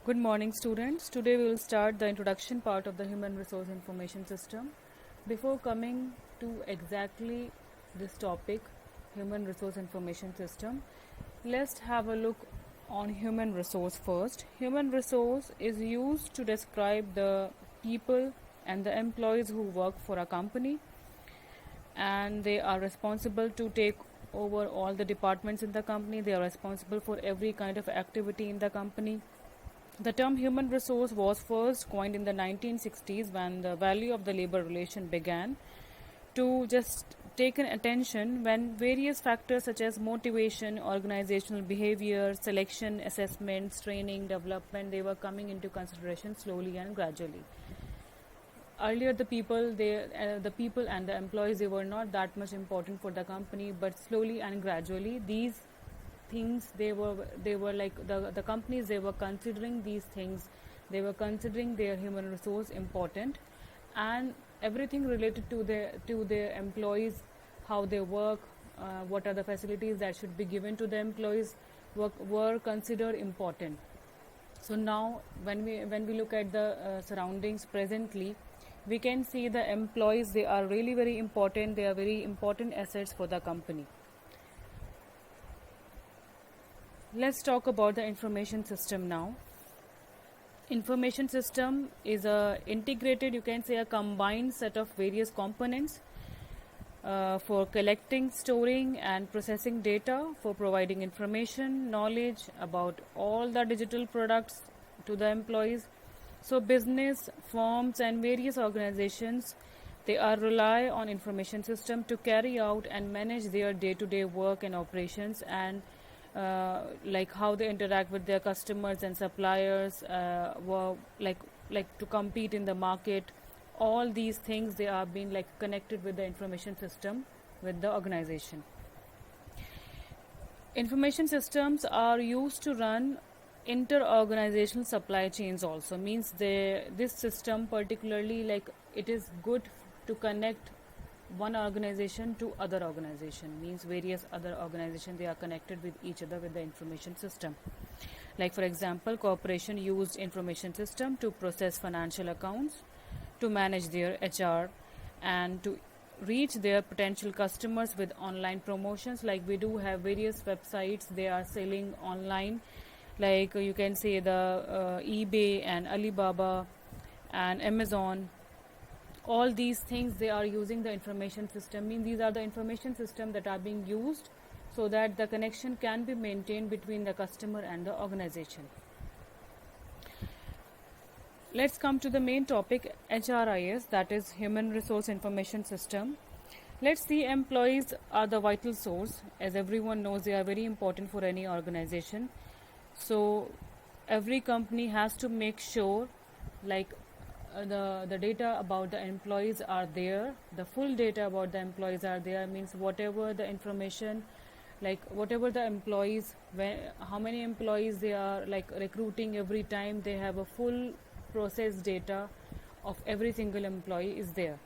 Good morning, students. Today we will start the introduction part of the Human Resource Information System. Before coming to exactly this topic, Human Resource Information System, let's have a look on human resource first. Human resource is used to describe the people and the employees who work for a company, and they are responsible to take over all the departments in the company. They are responsible for every kind of activity in the company. The term human resource was first coined in the 1960s when the value of the labor relation began to just take an attention when various factors such as motivation, organizational behavior, selection, assessments, training, development, they were coming into consideration slowly and gradually. Earlier, the people and the employees, they were not that much important for the company, but slowly and gradually these things they were like the companies, they were considering these things, they were considering their human resource important, and everything related to their employees, how they work, what are the facilities that should be given to the employees, were considered important. So now when we look at the surroundings presently, we can see the employees, they are really very important, they are very important assets for the company. Let's talk about the information system now. Information system is a integrated, you can say a combined set of various components for collecting, storing and processing data, for providing information, knowledge about all the digital products to the employees. So business, firms and various organizations, they are rely on information system to carry out and manage their day-to-day work and operations, and like how they interact with their customers and suppliers, like to compete in the market. All these things, they are being like connected with the information system with the organization. Information systems are used to run inter-organizational supply chains also, means this system particularly, like it is good to connect one organization to other organization, means various other organizations, they are connected with each other with the information system. Like for example, corporation used information system to process financial accounts, to manage their HR, and to reach their potential customers with online promotions. Like we do have various websites, they are selling online, like you can say the eBay and Alibaba and Amazon. All these things, they are using the information system, mean these are the information system that are being used so that the connection can be maintained between the customer and the organization. Let's come to the main topic, HRIS, that is Human Resource Information System. Let's see, employees are the vital source. As everyone knows, they are very important for any organization. So every company has to make sure like the data about the employees are there, the full data about the employees are there, means whatever the information, like whatever the employees, how many employees they are like recruiting every time, they have a full process data of every single employee is there.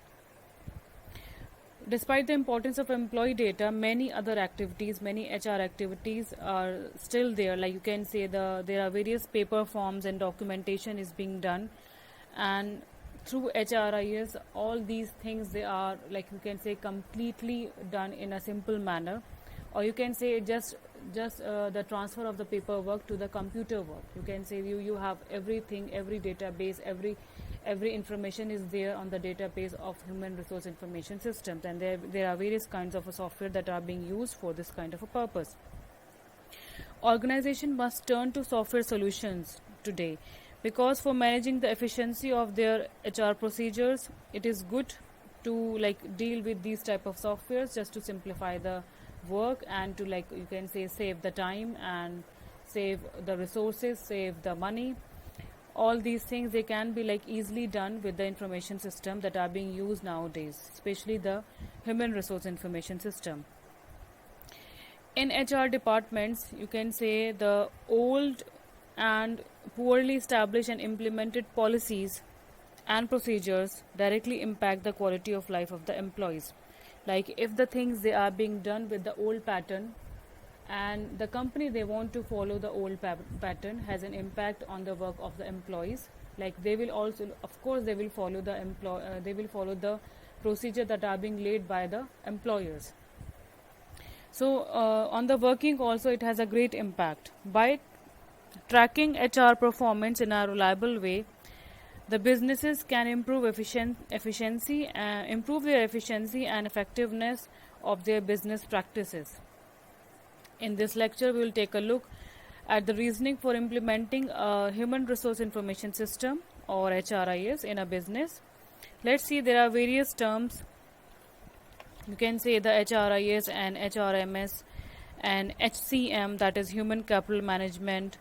Despite the importance of employee data, many other activities, many HR activities are still there. Like you can say there are various paper forms and documentation is being done, and through HRIS, all these things, they are like you can say completely done in a simple manner, or you can say just the transfer of the paperwork to the computer work. You can say you have everything, every database, every information is there on the database of human resource information systems, and there are various kinds of software that are being used for this kind of a purpose. Organization must turn to software solutions today, because for managing the efficiency of their HR procedures, it is good to like deal with these type of softwares just to simplify the work and to, like you can say, save the time and save the resources, save the money. All these things, they can be like easily done with the information system that are being used nowadays, especially the human resource information system. In HR departments, you can say the old and poorly established and implemented policies and procedures directly impact the quality of life of the employees. Like if the things, they are being done with the old pattern and the company, they want to follow the old pattern, has an impact on the work of the employees. Like they will also, of course, they will follow they will follow the procedure that are being laid by the employers. So on the working also, it has a great impact. By tracking HR performance in a reliable way, the businesses can improve improve their efficiency and effectiveness of their business practices. In this lecture, we will take a look at the reasoning for implementing a human resource information system, or HRIS, in a business. Let's see, there are various terms. You can say the HRIS and HRMS and HCM, that is human capital management,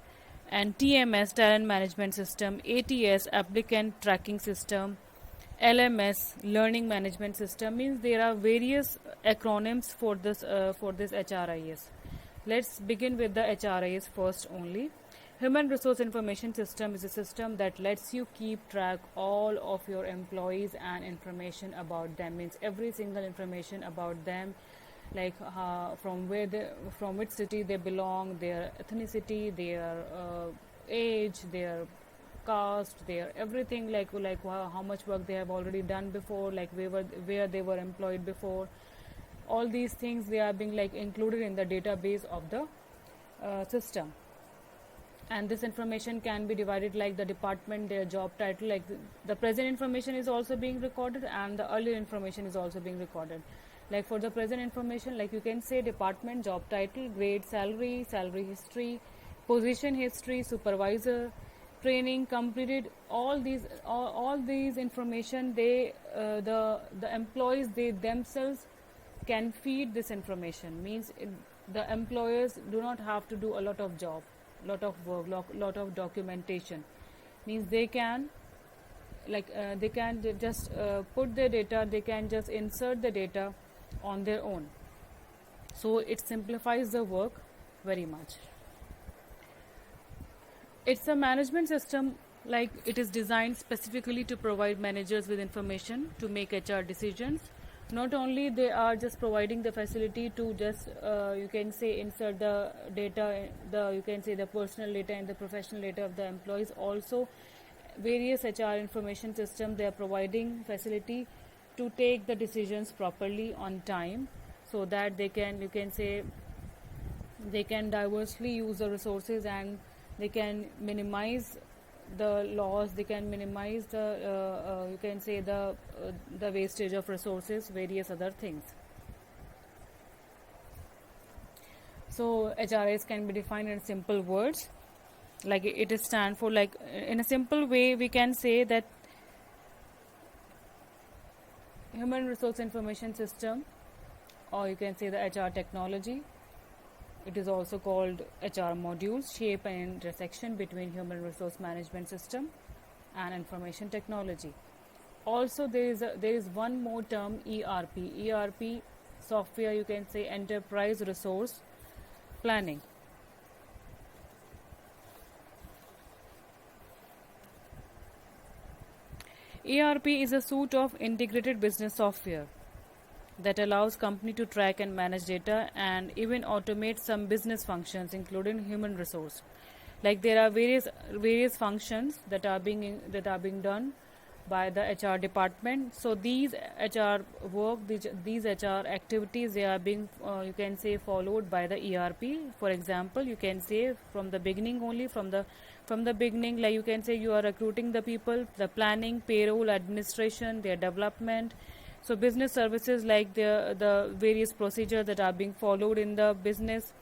and TMS, talent management system, ATS, applicant tracking system, LMS, learning management system. Means there are various acronyms for this HRIS. Let's begin with the HRIS first only. Human Resource Information System is a system that lets you keep track all of your employees and information about them. Means every single information about them, like from which city they belong, their ethnicity, their age, their caste, their everything, like how much work they have already done before, like where they were employed before. All these things, they are being like included in the database of the system. And this information can be divided like the department, their job title, like the present information is also being recorded and the earlier information is also being recorded. Like for the present information, like you can say department, job title, grade, salary, salary history, position history, supervisor, training completed. All these information, they the employees, they themselves can feed this information. Means the employers do not have to do a lot of job, lot of work, lot of documentation. Means they can just put their data, they can just insert the data on their own. So it simplifies the work very much. It's a management system, like it is designed specifically to provide managers with information to make HR decisions. Not only they are just providing the facility to just you can say insert the data, you can say the personal data and the professional data of the employees. Also various HR information systems, they are providing facility to take the decisions properly on time, so that they can, you can say, they can diversely use the resources and they can minimize the loss, they can minimize the you can say the wastage of resources, various other things. So HRIS can be defined in simple words, like it is stand for, like in a simple way we can say that human resource information system, or you can say the HR technology. It is also called HR modules, shape and intersection between human resource management system and information technology. Also there is one more term, ERP software, you can say enterprise resource planning. ERP is a suite of integrated business software that allows company to track and manage data and even automate some business functions, including human resource. Like there are various functions that are being done by the HR department. So these HR work, these HR activities, they are being you can say followed by the ERP. For example, you can say from the beginning only, from the beginning, like you can say you are recruiting the people, the planning, payroll, administration, their development. So business services, like the various procedures that are being followed in the business,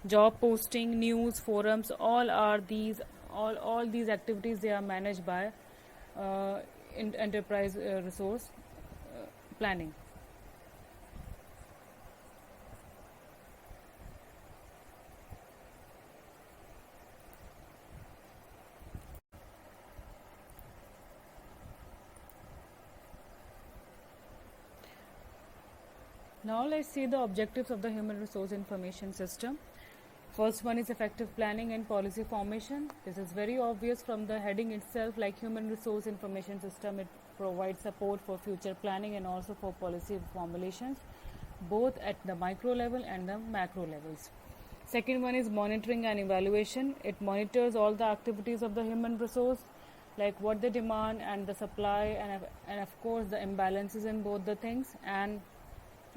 job posting, news, forums, all these activities, they are managed by enterprise resource planning. Now let's see the objectives of the human resource information system. First one is effective planning and policy formation. This is very obvious from the heading itself, like human resource information system, it provides support for future planning and also for policy formulations, both at the micro level and the macro levels. Second one is monitoring and evaluation. It monitors all the activities of the human resource, like what the demand and the supply, and of course the imbalances in both the things, and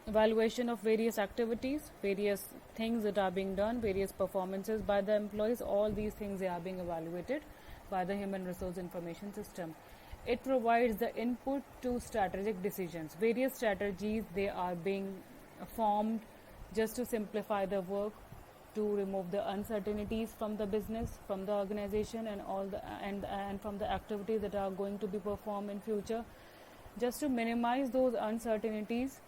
evaluation of various activities, various things that are being done, various performances by the employees. All these things they are being evaluated by the human resource information system. It provides the input to strategic decisions. Various strategies they are being formed just to simplify the work, to remove the uncertainties from the business, from the organization, and all the and from the activities that are going to be performed in future. Just to minimize those uncertainties,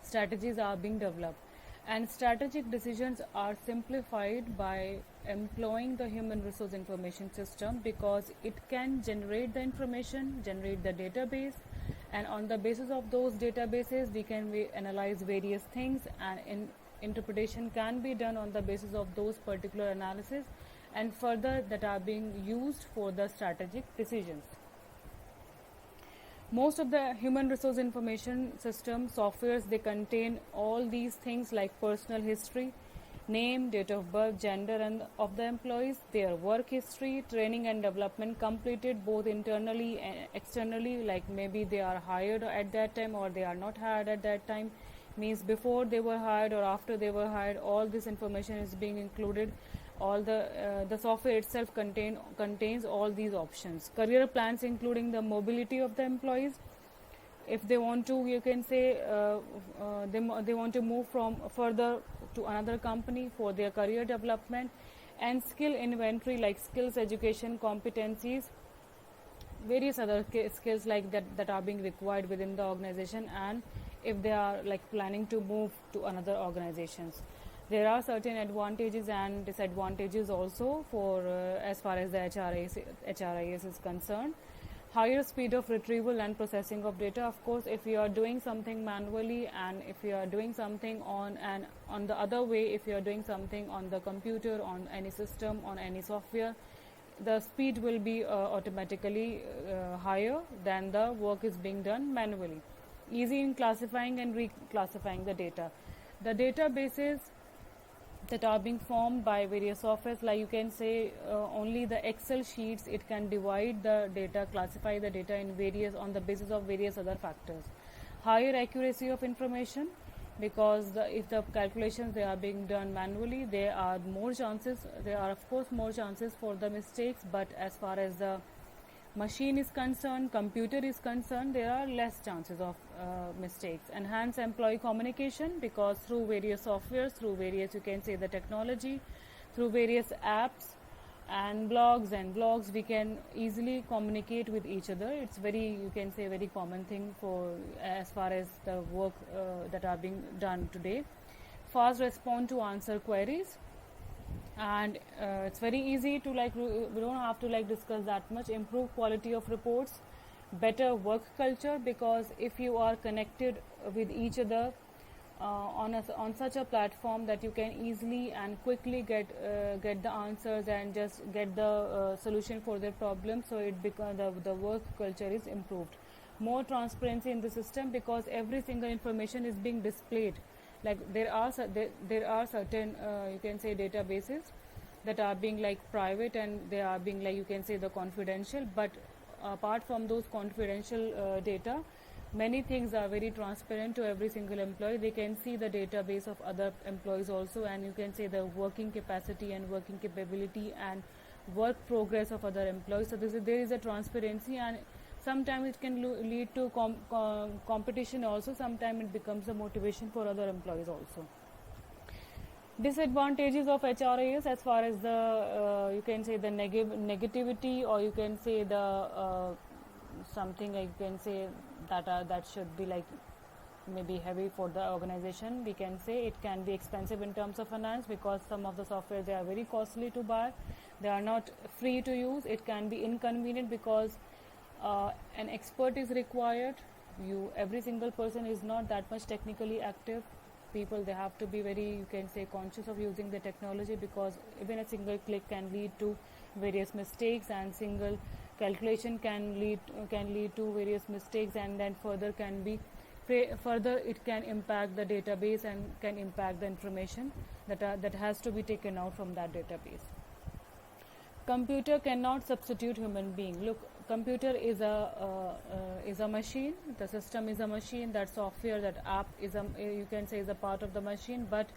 strategies are being developed, and strategic decisions are simplified by employing the human resource information system, because it can generate the information, generate the database, and on the basis of those databases we can analyze various things, and interpretation can be done on the basis of those particular analysis, and further that are being used for the strategic decisions. Most of the human resource information system softwares, they contain all these things like personal history, name, date of birth, gender and of the employees, their work history, training and development completed both internally and externally, like maybe they are hired at that time or they are not hired at that time, means before they were hired or after they were hired. All this information is being included. All the software itself contains all these options. Career plans, including the mobility of the employees. If they want to, you can say they want to move from further to another company for their career development, and skill inventory like skills, education, competencies, various other skills like that are being required within the organization, and if they are like planning to move to another organizations. There are certain advantages and disadvantages also for as far as the HRIS is concerned. Higher speed of retrieval and processing of data. Of course, if you are doing something manually, and if you are doing something on the other way, if you are doing something on the computer, on any system, on any software, the speed will be automatically higher than the work is being done manually. Easy in classifying and reclassifying the data. The databases that are being formed by various softwares, like you can say only the Excel sheets, it can divide the data, classify the data in various, on the basis of various other factors. Higher accuracy of information, because if the calculations they are being done manually, there are of course more chances for the mistakes, but as far as the machine is concerned, computer is concerned, there are less chances of mistakes. Enhance employee communication, because through various softwares, through various, you can say the technology, through various apps and blogs, we can easily communicate with each other. It's very, you can say, very common thing for as far as the work that are being done today. Fast respond to answer queries, and it's very easy to we don't have to discuss that much. Improve quality of reports, better work culture, because if you are connected with each other on such a platform that you can easily and quickly get the answers and just get the solution for their problem, so it the work culture is improved. More transparency in the system, because every single information is being displayed. Like there are certain you can say databases that are being private, and they are being you can say the confidential, but apart from those confidential data, many things are very transparent to every single employee. They can see the database of other employees also, and you can say the working capacity and working capability and work progress of other employees. So there is a transparency, and sometimes it can lead to competition also. Sometimes it becomes a motivation for other employees also. Disadvantages of HRIS, as far as the you can say the negativity, or you can say the something you can say that should be maybe heavy for the organization. We can say it can be expensive in terms of finance, because some of the software, they are very costly to buy. They are not free to use. It can be inconvenient, because an expert is required. Every single person is not that much technically active. People, they have to be very, you can say, conscious of using the technology, because even a single click can lead to various mistakes, and single calculation can lead to various mistakes, and then further can be Further, it can impact the database and can impact the information that has to be taken out from that database. Computer cannot substitute human being. Look, computer is a machine. The system is a machine. That software, that app is you can say is a part of the machine, but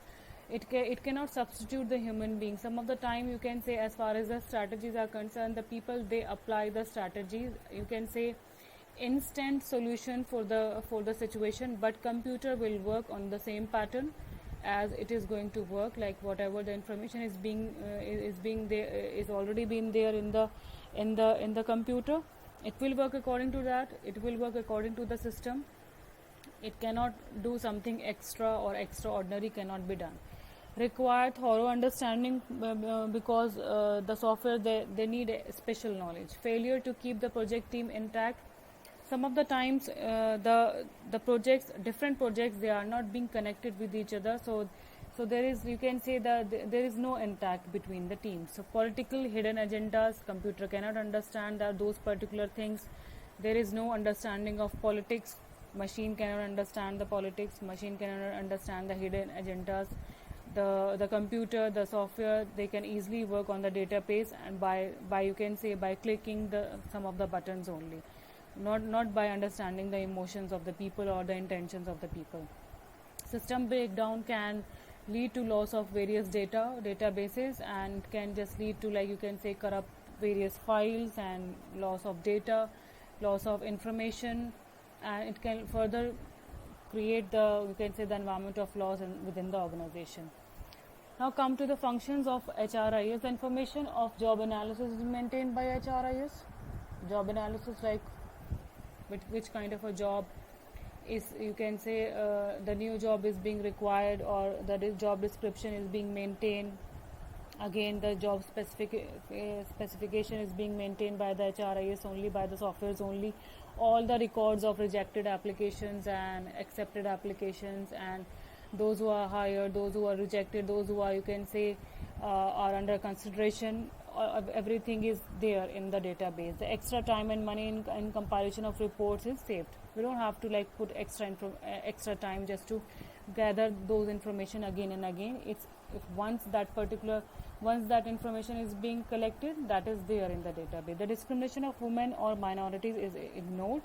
it cannot substitute the human being. Some of the time, you can say, as far as the strategies are concerned, the people, they apply the strategies. You can say instant solution for the situation, but computer will work on the same pattern as it is going to work, like whatever the information is being there, is already been there in the computer. It will work according to that. It will work according to the system. It cannot do something extra or extraordinary cannot be done. Require thorough understanding because the software, they need a special knowledge. Failure to keep the project team intact. Some of the times the projects, different projects, they are not being connected with each other, so there is, you can say that there is no intact between the teams. So political hidden agendas, computer cannot understand those particular things. There is no understanding of politics. Machine cannot understand the politics. Machine cannot understand the hidden agendas. The computer, the software, they can easily work on the database, and by you can say by clicking some of the buttons only, not by understanding the emotions of the people or the intentions of the people. System breakdown can lead to loss of various databases, and can just lead to, like you can say, corrupt various files and loss of data, loss of information, and it can further create you can say, the environment of loss within the organization. Now come to the functions of HRIS. The information of job analysis is maintained by HRIS. Job analysis, like which kind of a job is, you can say, the new job is being required, or the job description is being maintained. Again, the job specification is being maintained by the HRIS only, by the softwares only. All the records of rejected applications and accepted applications, and those who are hired, those who are rejected, those who are, you can say, are under consideration, everything is there in the database. The extra time and money in compilation of reports is saved. We don't have to like put extra time just to gather those information again and again. It's once that information is being collected, that is there in the database. The discrimination of women or minorities is ignored.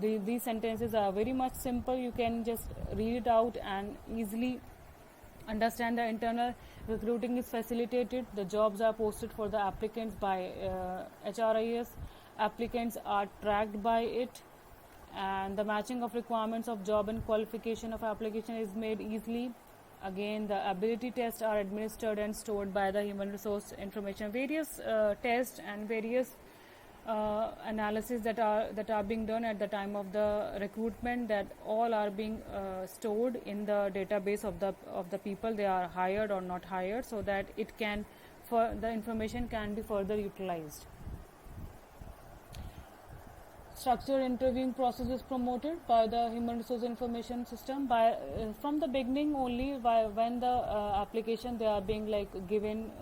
These sentences are very much simple. You can just read it out and easily understand. The internal recruiting is facilitated. The jobs are posted for the applicants by HRIS. Applicants are tracked by it, and the matching of requirements of job and qualification of application is made easily. Again, the ability tests are administered and stored by the human resource information. Various tests and various analysis that are being done at the time of the recruitment, that all are being stored in the database of the people they are hired or not hired, so that the information can be further utilized. Structured interviewing process is promoted by the human resource information system from the beginning only. When the application, they are being like given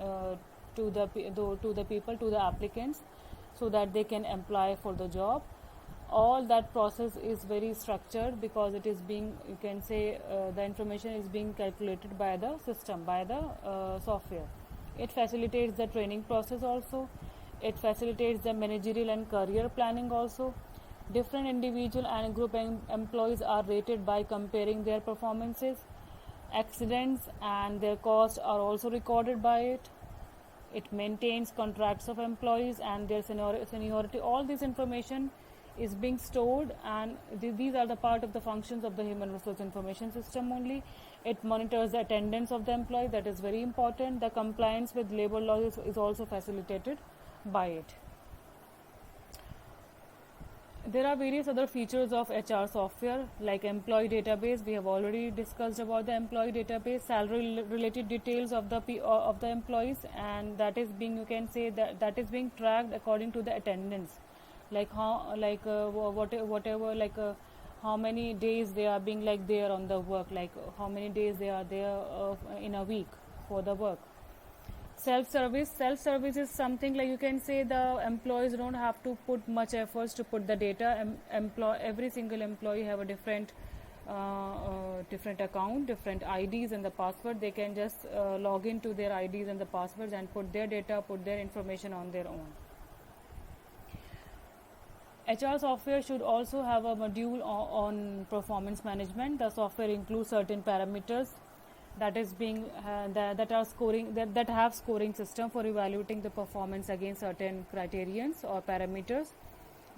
to the people, to the applicants, so that they can apply for the job. All that process is very structured, because it is being, you can say, the information is being calculated by the system, by the software. It facilitates the training process also. It facilitates the managerial and career planning also. Different individual and group employees are rated by comparing their performances. Accidents and their costs are also recorded by it. It maintains contracts of employees and their seniority. All this information is being stored, and these are the part of the functions of the human resource information system only. It monitors the attendance of the employee. That is very important. The compliance with labor laws is also facilitated by it. There are various other features of HR software, like employee database. We have already discussed about the employee database. Salary related details of the employees, and that is being, you can say, that is being tracked according to the attendance, like how, like whatever, like how many days they are being like there on the work, like how many days they are there in a week for the work. Self-service is something like, you can say, the employees don't have to put much efforts to put the data. Every single employee have a different different account, different IDs and the password. They can just log into their IDs and the passwords and put their data, put their information on their own. HR software should also have a module on performance management. The software includes certain parameters that is being that are scoring that have scoring system for evaluating the performance against certain criterions or parameters.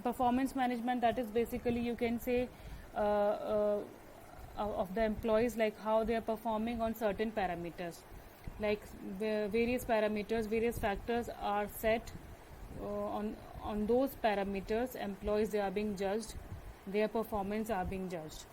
Performance management, that is basically, you can say, of the employees, like how they are performing on certain parameters, like various parameters, various factors are set on those parameters. Employees, they are being judged, their performance are being judged.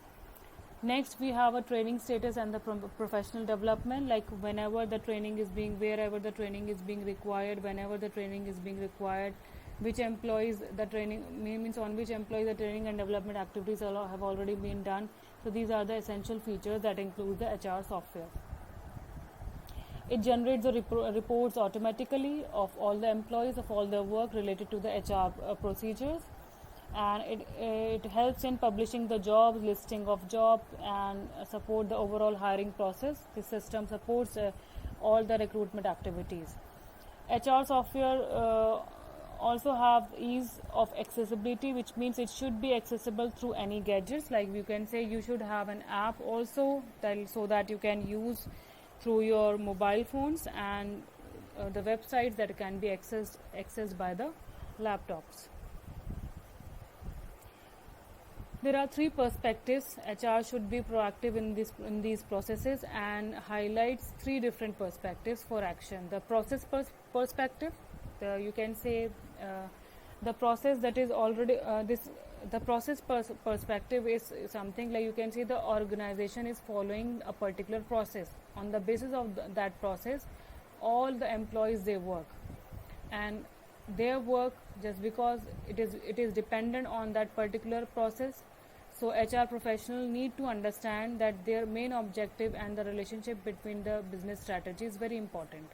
Next, we have a training status and the professional development, like wherever the training is being required, whenever the training is being required, which employees the training means on which employees the training and development activities have already been done. So these are the essential features that include the HR software. It generates the reports automatically of all the employees, of all the work related to the HR procedures, and it helps in publishing the jobs, listing of job, and support the overall hiring process. This system supports all the recruitment activities. HR software also have ease of accessibility, which means it should be accessible through any gadgets. Like you can say, you should have an app also so that you can use through your mobile phones, and the websites that can be accessed by the laptops. There are three perspectives. HR should be proactive in these processes and highlights three different perspectives for action. The process perspective, you can say the process that is already the process perspective is something like, you can see the organization is following a particular process. On the basis of that process, all the employees, they work, and their work, just because it is dependent on that particular process. So HR professionals need to understand that their main objective and the relationship between the business strategy is very important.